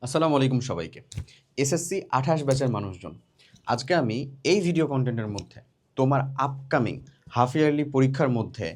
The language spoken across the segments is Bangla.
আসসালামু আলাইকুম সবাইকে। এসএসসি ২৮ ব্যাচের মানুষজন। আজকে আমি এই ভিডিও কনটেন্টের মধ্যে তোমার আপকামিং হাফ ইয়ারলি পরীক্ষার মধ্যে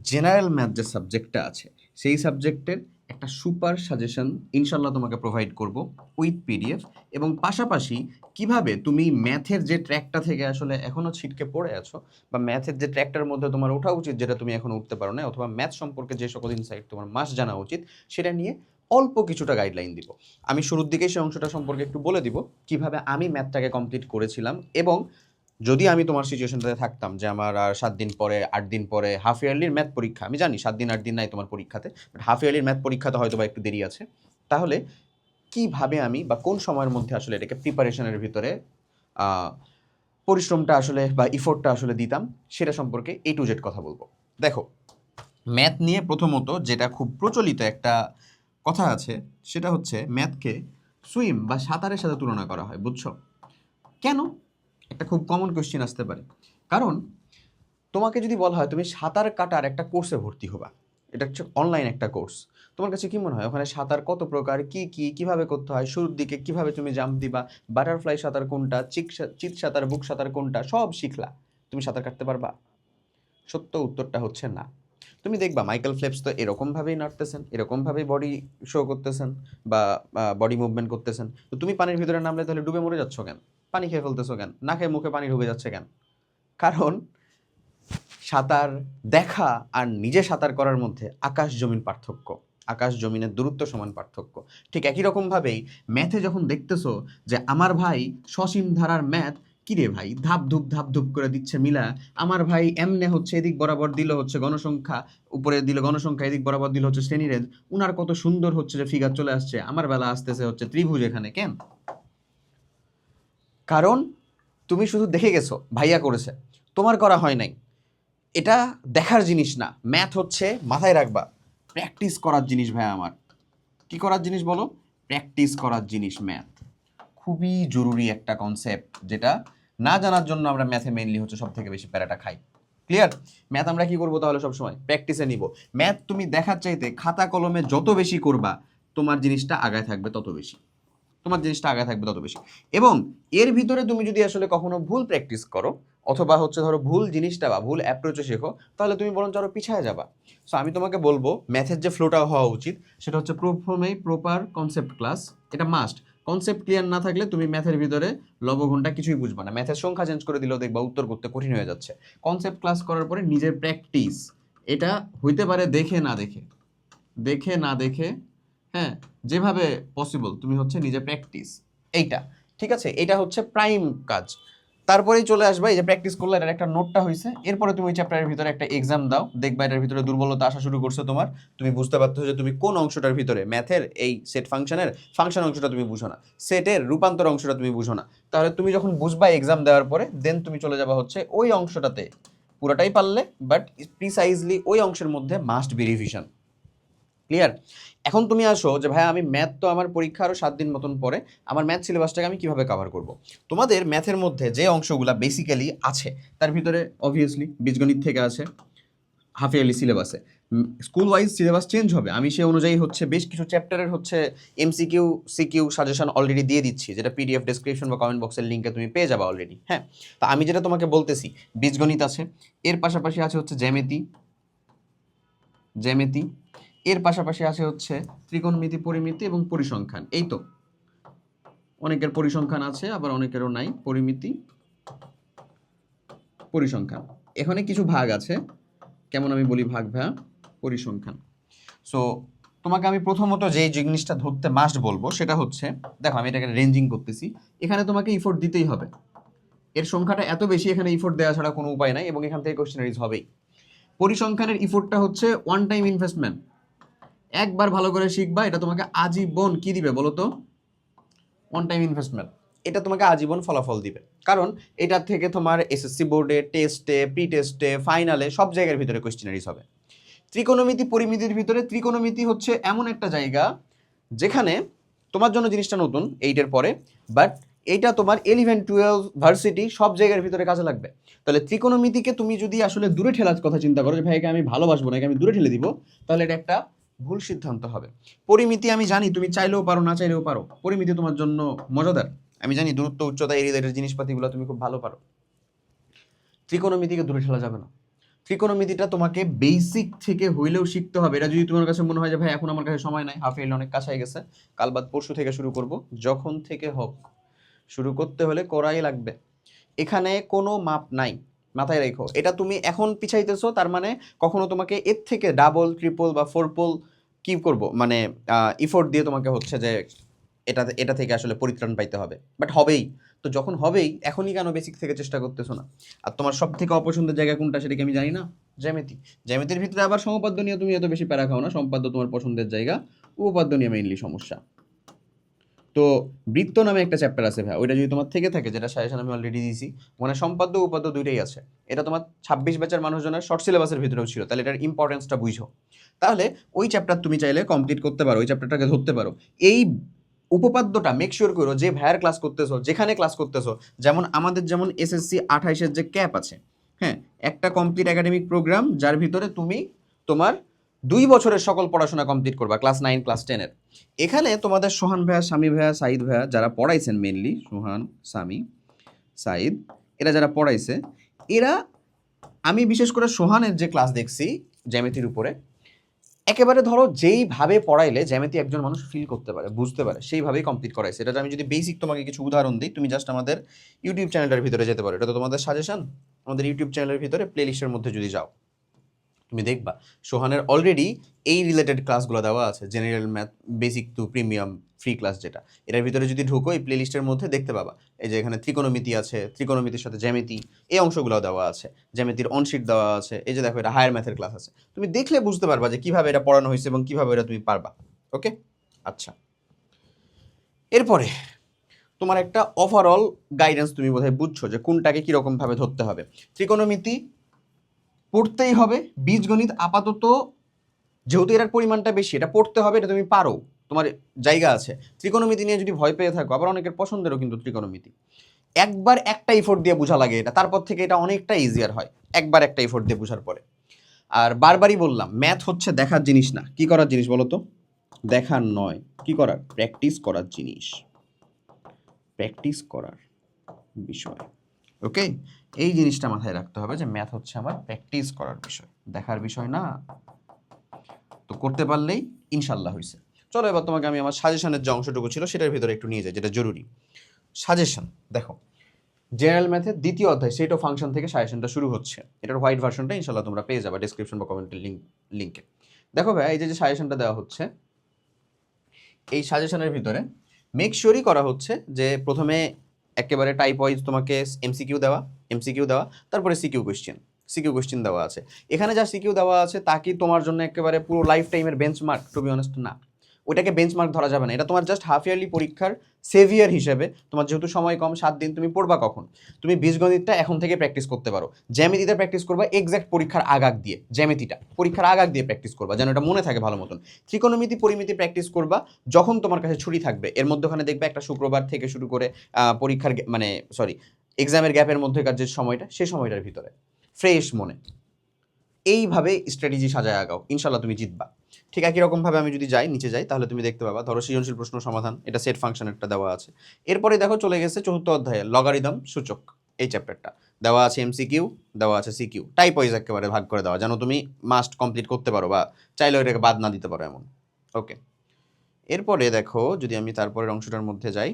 জেনারেল ম্যাথ যে সাবজেক্টটা আছে, সেই সাবজেক্টের একটা সুপার সাজেশন ইনশাল্লাহ তোমাকে প্রোভাইড করব উইথ পিডিএফ, এবং পাশাপাশি কিভাবে তুমি ম্যাথের যে ট্র্যাকটা থেকে আসলে এখনও ছিটকে পড়ে আছো, বা ম্যাথের যে ট্র্যাকটার মধ্যে তোমার ওঠা উচিত যেটা তুমি এখনও উঠতে পারো না, অথবা ম্যাথ সম্পর্কে যে সকল ইনসাইট তোমার মাস্ট জানা উচিত, সেটা নিয়ে অল্প কিছুটা গাইডলাইন দিব। আমি শুরুর দিকেই সেই অংশটা সম্পর্কে একটু বলে দিব কিভাবে আমি ম্যাথটাকে কমপ্লিট করেছিলাম, এবং যদি আমি তোমার সিচুয়েশনটাতে থাকতাম যে আমার আর 7 দিন পরে 8 দিন পরে হাফ ইয়ারলির ম্যাথ পরীক্ষা, আমি জানি 7 দিন 8 দিন নাই তোমার পরীক্ষাতে, বাট হাফ ইয়ারলির ম্যাথ পরীক্ষাতে হয়তো বা একটু দেরি আছে, তাহলে কিভাবে আমি বা কোন সময়ের মধ্যে আসলে এটাকে প্রিপারেশনের ভিতরে পরিশ্রমটা আসলে বা ইফোর্টটা আসলে দিতাম, সেটা সম্পর্কে A to Z কথা বলবো। দেখো, ম্যাথ নিয়ে প্রথমত যেটা খুব প্রচলিত একটা কথা আছে, সেটা হচ্ছে ম্যাথকে সুইম বা সাঁতারের সাথে তুলনা করা হয়, বুঝছো? কেন? একটা খুব কমন কোয়েশ্চেন আসতে পারে। কারণ তোমাকে যদি বলা হয় তুমি সাঁতার কাটার একটা কোর্সে ভর্তি হবা, এটা হচ্ছে অনলাইন একটা কোর্স, তোমার কাছে কি মনে হয় ওখানে সাঁতার কত প্রকার, কিভাবে করতে হয়, শুরুর দিকে কিভাবে তুমি জাম্প দিবা, বাটারফ্লাই সাঁতার কোনটা, চিত সাঁতার, বুক সাঁতার কোনটা, সব শিখলা, তুমি সাঁতার কাটতে পারবা? সত্য উত্তরটা হচ্ছে না। তুমি দেখবা মাইকেল ফেলপস তো এরকমভাবেই নাড়তেছেন, এরকমভাবেই বডি শো করতেছেন, বা বডি মুভমেন্ট করতেছেন, তো তুমি পানির ভিতরে নামলে তাহলে ডুবে মরে যাচ্ছ কেন? পানি খেয়ে ফেলতেছো কেন? না খেয়ে মুখে পানি ঢুকে যাচ্ছে কেন? কারণ সাঁতার দেখা আর নিজে সাঁতার করার মধ্যে আকাশ জমিন পার্থক্য, আকাশ জমিনের দূরত্ব সমান পার্থক্য। ঠিক একই রকমভাবেই ম্যাথে যখন দেখতেছো যে আমার ভাই সসীম ধারার ম্যাথ, কিরে ভাই ধাপ ধুপ করে দিচ্ছে মিলা, আমার ভাই এমনে হচ্ছে এদিক বরাবর দিল হচ্ছে গণসংখ্যা, উপরে দিল গণসংখ্যা, এদিক বরাবর দিল হচ্ছে শ্রেণীরেঞ্জ, উনার কত সুন্দর হচ্ছে যে ফিগার চলে আসছে, আমার বেলা আসতেছে হচ্ছে ত্রিভুজ, এখানে কেন? কারণ তুমি শুধু দেখে গেছো ভাইয়া করেছে, তোমার করা হয় নাই। এটা দেখার জিনিস না, ম্যাথ হচ্ছে মাথায় রাখবা প্র্যাকটিস করার জিনিস। ভাই আমার কি করার জিনিস বলো? প্র্যাকটিস করার জিনিস ম্যাথ। খুবই জরুরি একটা কনসেপ্ট, যেটা না জানার জন্য আমরা ম্যাথে মেইনলি হচ্ছে সব থেকে বেশি প্যারাটা খাই। ক্লিয়ার? ম্যাথ আমরা কি করবো তাহলে? সবসময় প্র্যাকটিসে নিব। ম্যাথ তুমি দেখার চাইতে খাতা কলমে যত বেশি করবা, তোমার জিনিসটা আগায় থাকবে তত বেশি, তোমার জিনিসটা আগে থাকবে তত বেশি। এবং এর ভিতরে তুমি যদি আসলে কখনো ভুল প্র্যাকটিস করো, অথবা হচ্ছে ধরো ভুল জিনিসটা বা ভুল অ্যাপ্রোচে শেখো, তাহলে তুমি বরঞ্চ আরো পিছায় যাবা। সো আমি তোমাকে বলবো ম্যাথের যে ফ্লোটা হওয়া উচিত, সেটা হচ্ছে প্রথমেই প্রপার কনসেপ্ট ক্লাস, এটা মাস্ট। কনসেপ্ট ক্লিয়ার না থাকলে তুমি ম্যাথের ভিতরে লবঘন্টা কিছুই বুঝবা না, ম্যাথের সংখ্যা চেঞ্জ করে দিলেও দেখবা উত্তর করতে কঠিন হয়ে যাচ্ছে। কনসেপ্ট ক্লাস করার পরে নিজের প্র্যাকটিস, এটা হইতে পারে দেখে না দেখে, দেখে না দেখে, হ্যাঁ, যেভাবে পসিবল তুমি হচ্ছে নিজে প্র্যাকটিস, এইটা ঠিক আছে, এটা হচ্ছে প্রাইম কাজ। তারপরেই চলে আসবে এই যে প্র্যাকটিস করলে এটার একটা নোটটা হয়েছে, এরপরে তুমি ওই চ্যাপ্টারের ভিতরে একটা এক্সাম দাও, দেখবা এটার ভিতরে দুর্বলতা আসা শুরু করছে তোমার, তুমি বুঝতে পারছো যে তুমি কোন অংশটার ভিতরে ম্যাথের এই সেট ফাংশনের ফাংশন অংশটা তুমি বুঝো না, সেটের রূপান্তর অংশটা তুমি বুঝো না। তাহলে তুমি যখন বুঝবা এক্সাম দেওয়ার পরে, দেন তুমি চলে যাবা হচ্ছে ওই অংশটাতে, পুরাটাই পারলে বাট প্রিসাইজলি ওই অংশের মধ্যে মাস্ট বি রিভিশন। ক্লিয়ার? এখন তুমি আসো যে ভাই আমি ম্যাথ তো আমার পরীক্ষা আরও 7 দিন মতন পরে, আমার ম্যাথ সিলেবাসটাকে আমি কিভাবে কভার করব? তোমাদের ম্যাথের মধ্যে যে অংশগুলো বেসিক্যালি আছে, তার ভিতরে অবভিয়াসলি বীজগণিত থেকে আছে হাফ ইয়ারলি সিলেবাসে। স্কুল ওয়াইজ সিলেবাস চেঞ্জ হবে, আমি সেই অনুযায়ী হচ্ছে বেশ কিছু চ্যাপ্টারের হচ্ছে এমসিকিউ সিকিউ সাজেশন অলরেডি দিয়ে দিচ্ছি, যেটা পিডিএফ ডেসক্রিপশন বা কমেন্ট বক্সের লিঙ্কে তুমি পেয়ে যাবে অলরেডি। হ্যাঁ, তো আমি যেটা তোমাকে বলতেছি, বীজগণিত আছে, এর পাশাপাশি আছে হচ্ছে জ্যামিতি, জ্যামিতি এর পাশাপাশি আছে হচ্ছে ত্রিকোণমিতি, পরিমিতি এবং পরিসংখ্যান। এই তো, অনেকের পরিসংখ্যান আছে আবার অনেকেরও নাই, পরিমিতি পরিসংখ্যান, এখানে কিছু ভাগ আছে। কেমন আমি বলি ভাগ? ভাগ পরিসংখ্যান। সো তোমাকে আমি প্রথমত যে জিনিসটা ধরতে মাস্ট বলবো সেটা হচ্ছে, দেখো আমি এটাকে রেঞ্জিং করতেছি, এখানে তোমাকে ইফোর্ট দিতেই হবে, এর সংখ্যাটা এত বেশি, এখানে ইফোর্ট দেওয়া ছাড়া কোনো উপায় নাই, এবং এখান থেকে কোশ্চেনারিজ হবেই। পরিসংখ্যানের ইফোর্টটা হচ্ছে ওয়ান টাইম ইনভেস্টমেন্ট, একবার ভালো করে শিখবা, এটা তোমাকে আজীবন কি দিবে বলো তো? ওয়ান টাইম ইনভেস্টমেন্ট, এটা তোমাকে আজীবন ফলাফল দিবে। কারণ এটা থেকে তোমার এসএসসি বোর্ডে, টেস্টে, প্রি টেস্টে, ফাইনালে সব জায়গার ভিতরে কোয়েশ্চেনারিজ হবে। ত্রিকোণমিতি পরিমিতির ভিতরে, ত্রিকোণমিতি হচ্ছে এমন একটা জায়গা যেখানে তোমার জন্য জিনিসটা নতুন এইটের পরে, বাট এইটা তোমার 11-12 ভার্সিটি সব জায়গার ভিতরে কাজে লাগবে। তাহলে ত্রিকোণমিতিকে তুমি যদি আসলে দূরে ঠেলার কথা চিন্তা করো যে ভাই একে আমি ভালোবাসবো না, একে আমি দূরে ঠেলে দিব, তাহলে এটা একটা ভুল সিদ্ধান্ত হবে। পরিমিতি আমি জানি তুমি চাইলেও পারো, না চাইলেও পারো। পরিমিতি তোমার জন্য মজাদার। আমি জানি দূরত্ব, উচ্চতা, এই রিলেটেড জিনিসপাতিগুলো তুমি খুব ভালো পারো। ত্রিকোণমিতিকে দূরে ঠেলা যাবে না। ত্রিকোণমিতিটা তোমাকে বেসিক থেকে হইলেও শিখতে হবে। এটা যদি তোমার কাছে মনে হয় যে ভাই এখন আমার কাছে সময় নাই, হাফ ইয়ারলি অনেক কাছে গেছে, কাল বাদ পরশু থেকে শুরু করব, যখন থেকে হোক শুরু করতে হলে করাই লাগবে। এখানে কোনো মাপ নাই, মাথায় রেখো। এটা তুমি এখন পিছাইতেছো, তার মানে কখনো তোমাকে এর থেকে ডাবল, ট্রিপল বা ফোরপল কি করব মানে ইফোর্ট দিয়ে তোমাকে হচ্ছে যে এটা থেকে আসলে পরিত্রাণ পাইতে হবে, বাট হবেই। তো যখন হবেই, এখনই কেন বেসিক থেকে চেষ্টা করতেছো না? আর তোমার সব থেকে অপছন্দের জায়গা কোনটা সেটা কি আমি জানি না? জ্যামিতি। জ্যামিতির ভিতরে আবার সমপাদ্য নিয়ে তুমি এত বেশি প্যারা খাও না, সম্পাদ্য তোমার পছন্দের জায়গা, উপপাদ্য নিয়ে মেইনলি সমস্যা। তো বৃত্ত নামে একটা চ্যাপ্টার আছে ভাই, ওইটা যদি তোমার থেকে থাকে, যেটা সাজেশন আমি অলরেডি দিয়েছি, মানে সম্পাদ্য উপাদ্য দুইটাই আছে। এটা তোমার 26 ব্যাচের মানুষজনের শর্ট সিলেবাসের ভিতরেও ছিল, তাহলে এটার ইম্পর্টেন্সটা বুঝো। তাহলে ওই চ্যাপ্টার তুমি চাইলে কমপ্লিট করতে পারো, ওই চ্যাপ্টারটাকে ধরতে পারো। এই উপপাদ্যটা মেক শিওর করো যে ভাইয়ের ক্লাস করতেছো, যেখানে ক্লাস করতেছো, যেমন আমাদের যেমন এসএসসি 28-এর যে ক্যাপ আছে, হ্যাঁ, একটা কমপ্লিট একাডেমিক প্রোগ্রাম যার ভিতরে তুমি তোমার 2 বছরের সকল পড়াশোনা কমপ্লিট করবা, ক্লাস 9 ক্লাস 10-এর। এখানে তোমাদের সোহান ভাইয়া, স্বামী ভাইয়া, সাইদ ভাইয়া যারা পড়াইছেন, মেনলি সোহান, স্বামী, সাইদ, এরা যারা পড়াইছে, এরা, আমি বিশেষ করে সোহানের যে ক্লাস দেখছি জ্যামিতির উপরে, একেবারে ধরো যেইভাবে পড়াইলে জ্যামিতি একজন মানুষ ফিল করতে পারে, বুঝতে পারে, সেইভাবেই কমপ্লিট করাইছে। এটা আমি যদি বেসিক তোমাকে কিছু উদাহরণ দিই, তুমি জাস্ট আমাদের ইউটিউব চ্যানেলটার ভিতরে যেতে পারো, এটা তো তোমাদের সাজেশন। আমাদের ইউটিউব চ্যানেলের ভিতরে প্লেলিস্টের মধ্যে যদি যাও, তুমি দেখবা সোহানের অলরেডি এই রিলেটেড ক্লাসগুলো দেওয়া আছে, general math basic to premium free class যেটা। এটার ভিতরে যদি ঢুকো এই প্লেলিস্টের মধ্যে দেখতে পাবা, এই যে এখানে ত্রিকোণমিতি আছে, ত্রিকোণমিতির সাথে জ্যামিতি, এই অংশগুলো দেওয়া আছে, জ্যামিতির অনশিট দেওয়া আছে, এই যে দেখো এটা হায়ার ম্যাথের ক্লাস আছে। তুমি দেখলে বুঝতে পারবা যে কিভাবে এটা পড়ানো হয়েছে এবং কিভাবে এটা তুমি পারবা। ওকে, আচ্ছা। এরপরে তোমার একটা ওভারঅল গাইডেন্স তুমি বোধহয় বুঝছো যে কোনটাকে কীরকমভাবে ধরতে হবে। ত্রিকোণমিতি পড়তেই হবে, বীজগণিত আপাতত যেহেতু এটার পরিমাণটা বেশি, এটা পড়তে হবে, এটা তুমি পারো, তোমার জায়গা আছে। ত্রিকোণমিতি নিয়ে যদি ভয় পেয়ে থাকো, আবার অনেকের পছন্দেরও কিন্তু ত্রিকোণমিতি, একবার একটা ইফোর্ট দিয়ে বোঝা লাগে এটা, তারপর থেকে এটা অনেকটা ইজিয়ার হয় একবার একটা ইফোর্ট দিয়ে বোঝার পরে। আর বারবারই বললাম, ম্যাথ হচ্ছে দেখার জিনিস না। কি করার জিনিস বলো তো? দেখার নয়, কি করার? প্র্যাকটিস করার জিনিস, প্র্যাকটিস করার বিষয়। ওকে, এই জিনিসটা মাথায় রাখতে হবে যে ম্যাথ হচ্ছে আমার প্র্যাকটিস করার বিষয়, দেখার বিষয় না। তো করতে পারলেই ইনশাল্লাহ হয়েছে। চলো এবার তোমাকে আমি আমার সাজেশনের যে অংশটুকু ছিল সেটার ভিতরে একটু নিয়ে যাই, যেটা জরুরি। সাজেশন দেখো, জেনারেল ম্যাথের দ্বিতীয় অধ্যায় সেট অফ ফাংশন থেকে সাজেশনটা শুরু হচ্ছে। এটার হোয়াইট ভার্সনটা ইনশাল্লাহ তোমরা পেয়ে যাবে ডিসক্রিপশন বা কমেন্টের লিঙ্কে। দেখো ভাই, এই যে সাজেশনটা দেওয়া হচ্ছে, এই সাজেশনের ভিতরে মেক শিওরই করা হচ্ছে যে প্রথমে একেবারে টাইপ ওয়াইজ তোমাকে এমসিকিউ দেওয়া, তারপরে সিকিউ কোয়েশ্চেন দেওয়া আছে। এখানে যা সিকিউ দেওয়া আছে তা কি তোমার জন্য একেবারে পুরো লাইফ টাইমের বেঞ্চমার্ক? টু বি অনেস্ট না, ওইটাকে বেঞ্চমার্ক ধরা যাবে না। এটা তোমার জাস্ট হাফ ইয়ারলি পরীক্ষার সেভিয়ার হিসেবে, তোমার যেহেতু সময় কম, 7 দিন, তুমি পড়বা কখন? তুমি বীজগণিতটা এখন থেকে প্র্যাকটিস করতে পারো, জ্যামিতিটা প্র্যাকটিস করবা এক্স্যাক্ট পরীক্ষার আগাগ দিয়ে, জ্যামিতিটা পরীক্ষার আগাগ দিয়ে প্র্যাকটিস করবা যেন এটা মনে থাকে ভালো মতন। ত্রিকোণমিতি পরিমিতি প্র্যাকটিস করবা যখন তোমার কাছে ছুটি থাকবে, এর মধ্যখানে দেখবে একটা শুক্রবার থেকে শুরু করে পরীক্ষার মানে এক্সামের গ্যাপের মধ্যেকার যে সময়টা, সেই সময়টার ভিতরে ফ্রেশ মনে এইভাবে স্ট্র্যাটেজি সাজায় আগাও, ইনশাল্লাহ তুমি জিতবা। ঠিক একই রকমভাবে আমি যদি নিচে যাই, তাহলে তুমি দেখতে পাবা, ধরো সৃজনশীল প্রশ্ন সমাধান, এটা সেট ফাংশনেরটা দেওয়া আছে। এরপরে দেখো চলে গেছে চতুর্থ অধ্যায়ে লগারিদম সূচক, এই চ্যাপ্টারটা দেওয়া আছে, এমসিকিউ দেওয়া আছে, সিকিউ টাইপ ওয়াইজ একেবারে ভাগ করে দেওয়া, যেন তুমি মাস্ট কমপ্লিট করতে পারো বা চাইলে এটাকে বাদ না দিতে পারো এমন। ওকে, এরপরে দেখো যদি আমি তারপরের অংশটার মধ্যে যাই,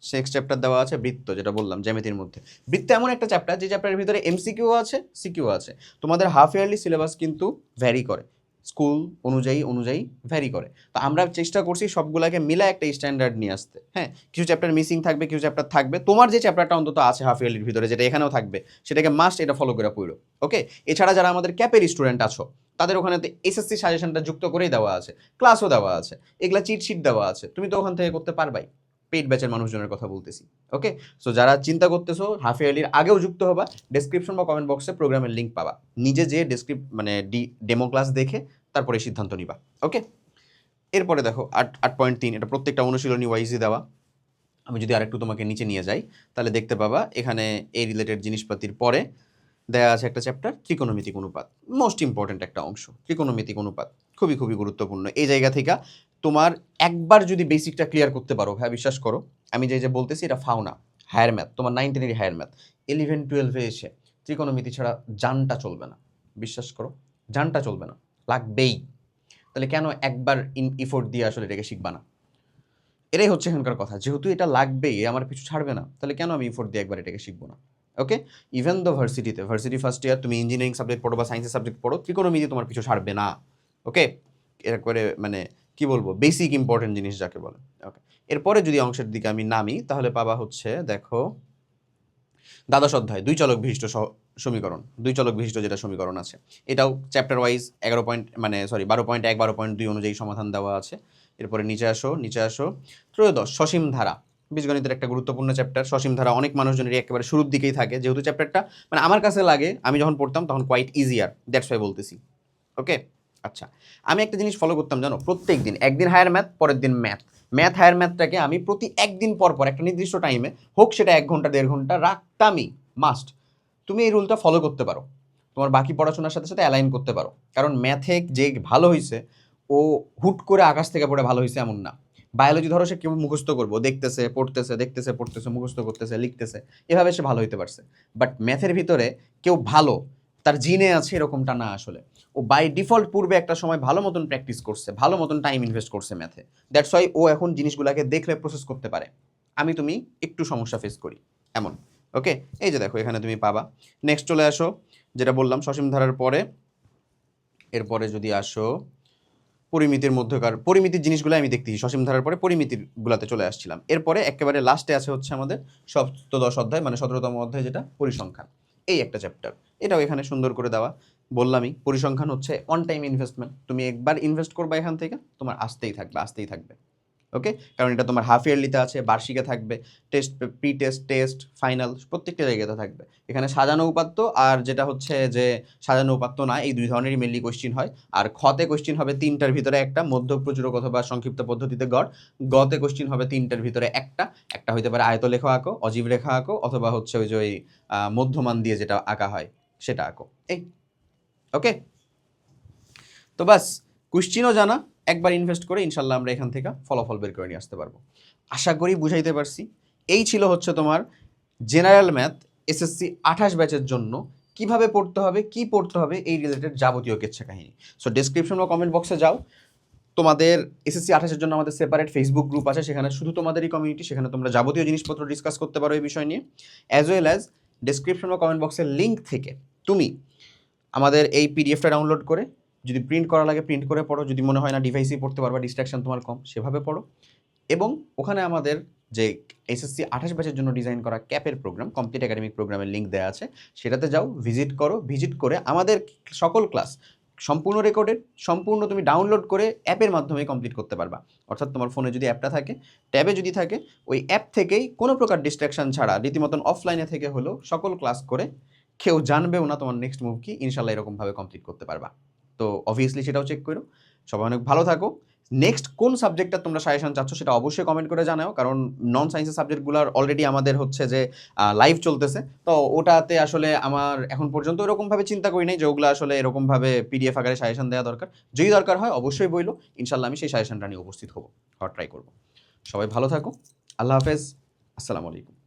নেক্সট চ্যাপ্টার দেওয়া আছে বৃত্ত, যেটা বললাম জ্যামিতির মধ্যে। বৃত্ত এমন একটা চ্যাপ্টার যে চ্যাপ্টারের ভিতরে এমসিকিউ আছে, সিকিউ আছে। তোমাদের হাফ ইয়ারলি সিলেবাস কিন্তু ভ্যারি করে, স্কুল অনুযায়ী ভ্যারি করে। তো আমরা চেষ্টা করছি সবগুলাকে মিলা একটা স্ট্যান্ডার্ড নিয়ে আসতে। হ্যাঁ, কিছু চ্যাপ্টার মিসিং থাকবে, কিছু চ্যাপ্টার থাকবে, তোমার যে চ্যাপ্টারটা অন্তত আছে হাফ ইয়ারলির ভিতরে, যেটা এখানেও থাকবে, সেটাকে মাস্ট এটা ফলো করে পড়ো। ওকে, এছাড়া যারা আমাদের ক্যাপের স্টুডেন্ট আছো, তাদের ওখানে এসএসসি সাজেশনটা যুক্ত করেই দেওয়া আছে, ক্লাসও দেওয়া আছে, এগুলা চিট শিট দেওয়া আছে, তুমি তো ওখান থেকে করতে পারবাই। পেইড ব্যাচের মানুষজনের কথা বলতেছি। ওকে, সো যারা চিন্তা করতেছো হাফ ইয়ারলির আগেও যুক্ত হবা, ডেসক্রিপশন বা কমেন্ট বক্সে প্রোগ্রামের লিঙ্ক পাবা, নিজে যে ডেমো ক্লাস দেখে তারপরে সিদ্ধান্ত নিবা। ওকে, এরপরে দেখো 8.3, এটা প্রত্যেকটা অনুশীলনী ওয়াইজই দেওয়া। আমি যদি আরেকটু তোমাকে নিচে নিয়ে যাই, তাহলে দেখতে পাবা এখানে এই রিলেটেড জিনিসপাতির পরে দেওয়া আছে একটা চ্যাপ্টার ত্রিকোণমিতিক অনুপাত, মোস্ট ইম্পর্টেন্ট একটা অংশ। ত্রিকোণমিতিক অনুপাত খুবই খুবই গুরুত্বপূর্ণ। এই জায়গা থেকে তোমার একবার যদি বেসিকটা ক্লিয়ার করতে পারো, হ্যাঁ বিশ্বাস করো, আমি যে বলতেছি এটা ফাও না, হায়ার ম্যাথ, তোমার 9-10 হায়ার ম্যাথ, 11-12 এসে ত্রিকোণমিতি ছাড়া জানটা চলবে না, বিশ্বাস করো জানটা চলবে না, লাগবেই। তাহলে কেন একবার ইফোর্ট দিয়ে আসলে এটাকে শিখবা না? এটাই হচ্ছে এখানকার কথা, যেহেতু এটা লাগবেই, আমার পিছু ছাড়বে না, তাহলে কেন আমি ইফোর্ট দিয়ে একবার এটাকে শিখবো না? Okay, even the varsity first year তুমি ইঞ্জিনিয়ারিং সাবজেক্ট পড়ো বা সায়েন্সের সাবজেক্ট পড়ো, ত্রিকোণমিতি তোমার পিছু ছাড়বে না। ওকে, এর করে মানে কি বলবো, বেসিক ইম্পর্টেন্ট জিনিস যাকে বলে। ওকে, এরপরে যদি অংশের দিকে আমি নামি তাহলে পাবা হচ্ছে, দেখো দ্বাদশ অধ্যায় দুই চলক বিশিষ্ট সমীকরণ, দুই চলক বিশিষ্ট যেটা সমীকরণ আছে, এটাও চ্যাপ্টার ওয়াইজ 11 পয়েন্ট মানে সরি 12.1 12.2 অনুযায়ী সমাধান দেওয়া আছে। এরপরে নিচে আসো ত্রয়োদশ সসীম ধারা, বীজগণিতের একটা গুরুত্বপূর্ণ চ্যাপ্টার। সসীম ধারা অনেক মানুষজনের একেবারে শুরুর দিকেই থাকে, যেহেতু চ্যাপ্টারটা মানে আমার কাছে লাগে, আমি যখন পড়তাম তখন কোয়াইট ইজিয়ার, দ্যাটস ওয়াই বলতেছি। ওকে, আচ্ছা, আমি একটা জিনিস ফলো করতাম জানো, প্রত্যেক দিন একদিন হায়ার ম্যাথ, পরের দিন ম্যাথ হায়ার ম্যাথটাকে আমি প্রতি একদিন পর পর একটা নির্দিষ্ট টাইমে, হোক সেটা 1 ঘন্টা 1.5 ঘন্টা রাখতামই, মাস্ট। তুমি এই রুলটা ফলো করতে পারো, তোমার বাকি পড়াশোনার সাথে সাথে অ্যালাইন করতে পারো, কারণ ম্যাথে যে ভালো হয়েছে ও হুট করে আকাশ থেকে পড়ে ভালো হয়েছে এমন না। বায়োলজি ধরো সে কেউ মুখস্থ করবো, দেখতেছে পড়তেছে মুখস্থ করতেছে লিখতেছে, এভাবে সে ভালো হইতে পারছে। বাট ম্যাথের ভিতরে কেউ ভালো তার জিনে আছে এরকমটা না, আসলে ও বাই ডিফল্ট পূর্বে একটা সময় ভালো মতন প্র্যাকটিস করছে, ভালো মতন টাইম ইনভেস্ট করছে ম্যাথে, দ্যাটস ওয়াই ও এখন জিনিসগুলোকে দেখলে প্রসেস করতে পারে। আমি তুমি একটু সমস্যা ফেস করি এমন। ওকে, এই যে দেখো এখানে তুমি পাবা। নেক্সট চলে আসো, যেটা বললাম সসীম ধারার পরে, এরপরে যদি আসো পরিমিতির মধ্যকার পরিমিতির জিনিসগুলো আমি দেখতেছি, সসীম ধারার পরে পরিমিতির গুলাতে চলে আসছিলাম। এরপরে একেবারে লাস্টে আছে হচ্ছে আমাদের সপ্তদশ অধ্যায় মানে 17তম অধ্যায়, যেটা পরিসংখ্যান, এই একটা চ্যাপ্টার, এটাও এখানে সুন্দর করে দেওয়া। বললামই পরিসংখ্যান হচ্ছে অন টাইম ইনভেস্টমেন্ট, তুমি একবার ইনভেস্ট করবে এখান থেকে তোমার আসতেই থাকবে। ওকে, কারণ এটা তোমার হাফ ইয়ারলিতে আছে, বার্ষিকে থাকবে, test pre test test final প্রত্যেকটা জায়গাতে থাকবে। এখানে সাজানো উপাত্ত আর যেটা হচ্ছে যে সাজানো উপাত্ত না, এই দুই ধরনেরই মেনলি কোশ্চিন হয়। আর খতে কোশ্চিন হবে 3টার ভিতরে একটা, মধ্য প্রচুরক অথবা সংক্ষিপ্ত পদ্ধতিতে গড়। গতে কোশ্চিন হবে 3টার ভিতরে একটা, একটা হইতে পারে আয়ত লেখা আঁকো, অজীব রেখা আঁকো, অথবা হচ্ছে ওই যে ওই মধ্যমান দিয়ে যেটা আঁকা হয় সেটা আঁকো। এই ওকে, তো বাস কোশ্চিনও জানা, একবার ইনভেস্ট করে ইনশাল্লাহ আমরা এখান থেকে ফলাফল বের করে নিয়ে আসতে পারবো। আশা করি বুঝাইতে পারছি। এই ছিল হচ্ছে তোমার জেনারেল ম্যাথ এসএসসি 28 ব্যাচের জন্য কিভাবে পড়তে হবে, কি পড়তে হবে, এই রিলেটেড যাবতীয় কিচ্ছা কাহিনী। সো ডেসক্রিপশন বা কমেন্ট বক্সে যাও, তোমাদের এসএসসি 28-এর জন্য আমাদের সেপারেট ফেসবুক গ্রুপ আছে, সেখানে শুধু তোমাদেরই কমিউনিটি, সেখানে তোমরা যাবতীয় জিনিসপত্র ডিসকাস করতে পারো এই বিষয় নিয়ে। অ্যাজ ওয়েল অ্যাজ ডেসক্রিপশন বা কমেন্ট বক্সের লিঙ্ক থেকে তুমি আমাদের এই পিডিএফটা ডাউনলোড করে, যদি প্রিন্ট করা লাগে প্রিন্ট করে পড়ো, যদি মনে হয় না ডিভাইসেই পড়তে পারবা, ডিস্ট্রাকশন তোমার কম, সেভাবে পড়ো। এবং ওখানে আমাদের যে এসএসসি 28 ব্যাচের জন্য ডিজাইন করা ক্যাপের প্রোগ্রাম, কমপ্লিট একাডেমিক প্রোগ্রামের লিঙ্ক দেওয়া আছে, সেটাতে যাও, ভিজিট করে আমাদের সকল ক্লাস সম্পূর্ণ রেকর্ডেড, সম্পূর্ণ তুমি ডাউনলোড করে অ্যাপের মাধ্যমে কমপ্লিট করতে পারবা। অর্থাৎ তোমার ফোনে যদি অ্যাপটা থাকে, ট্যাবে যদি থাকে, ওই অ্যাপ থেকেই কোনো প্রকার ডিস্ট্রাকশন ছাড়া রীতিমতন অফলাইনে থেকে হলেও সকল ক্লাস করে, কেউ জানবেও না তোমার নেক্সট মুভ কি, ইনশাল্লাহ এরকমভাবে কমপ্লিট করতে পারবা। তো অবভিয়াসলি সেটাও চেক করো। সবাই অনেক ভালো থাকো। নেক্সট কোন সাবজেক্টটা তোমরা সাজেশন চাচ্ছ সেটা অবশ্যই কমেন্ট করে জানাও, কারণ নন সায়েন্সের সাবজেক্টগুলোর অলরেডি আমাদের হচ্ছে যে লাইভ চলতেছে, তো ওটাতে আসলে আমার এখন পর্যন্ত এরকমভাবে চিন্তা করি নাই যে ওগুলো আসলে এরকমভাবে পিডিএফ আকারে সাজেশন দেওয়া দরকার। যদি দরকার হয় অবশ্যই বইলো, ইনশাল্লাহ আমি সেই সাজেশনটা নিয়ে উপস্থিত হবো, ট্রাই করবো। সবাই ভালো থাকো, আল্লাহ হাফেজ, আসসালামু আলাইকুম।